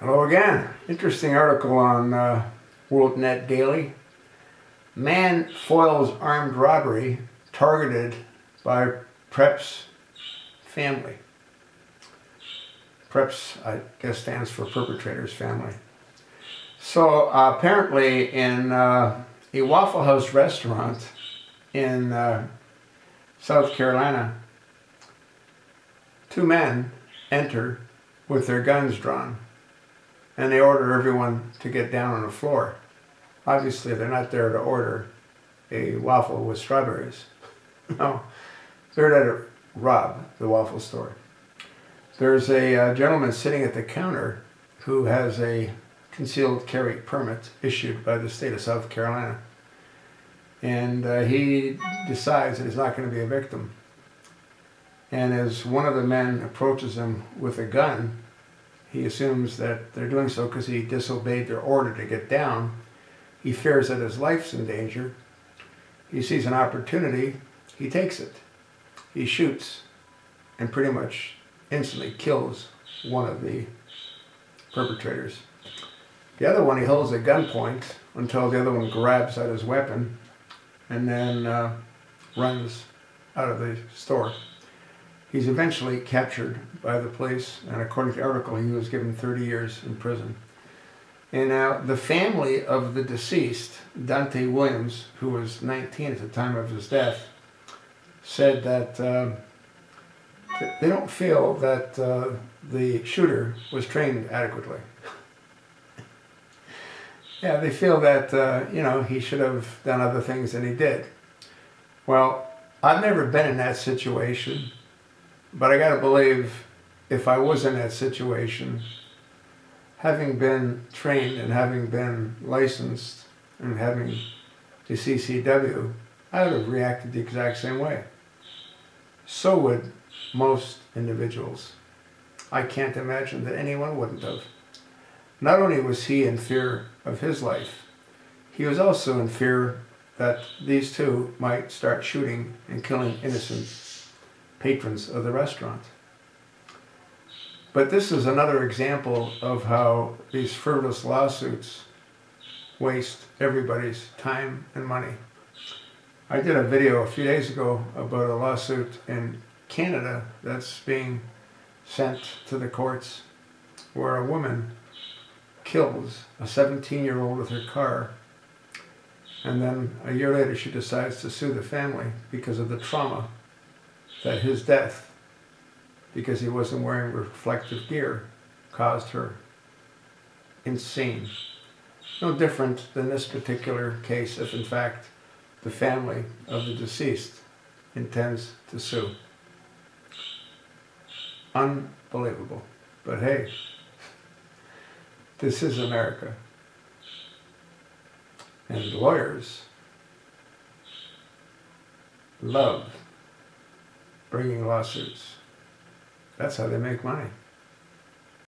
Hello again. Interesting article on WorldNet Daily. Man foils armed robbery targeted by Prep's family. Prep's, I guess, stands for perpetrator's family. So apparently in a Waffle House restaurant in South Carolina, two men enter with their guns drawn, and they order everyone to get down on the floor. Obviously, they're not there to order a waffle with strawberries. No, they're there to rob the waffle store. There's a gentleman sitting at the counter who has a concealed carry permit issued by the state of South Carolina. And he decides that he's not going to be a victim. And as one of the men approaches him with a gun, he assumes that they're doing so because he disobeyed their order to get down. He fears that his life's in danger. He sees an opportunity, he takes it. He shoots and pretty much instantly kills one of the perpetrators. The other one he holds at gunpoint until the other one grabs at his weapon and then runs out of the store. He's eventually captured by the police, and according to the article, he was given 30 years in prison. And now the family of the deceased, Dante Williams, who was 19 at the time of his death, said that they don't feel that the shooter was trained adequately. Yeah, they feel that, he should have done other things than he did. Well, I've never been in that situation, but I gotta believe if I was in that situation, having been trained and having been licensed and having the CCW, I would have reacted the exact same way. So would most individuals. I can't imagine that anyone wouldn't have. Not only was he in fear of his life, he was also in fear that these two might start shooting and killing innocent patrons of the restaurant. But this is another example of how these frivolous lawsuits waste everybody's time and money. I did a video a few days ago about a lawsuit in Canada that's being sent to the courts where a woman kills a 17-year-old with her car, and then a year later she decides to sue the family because of the trauma that his death, because he wasn't wearing reflective gear, caused her. Insane. No different than this particular case if in fact the family of the deceased intends to sue. Unbelievable. But hey, this is America. And lawyers love bringing lawsuits. That's how they make money.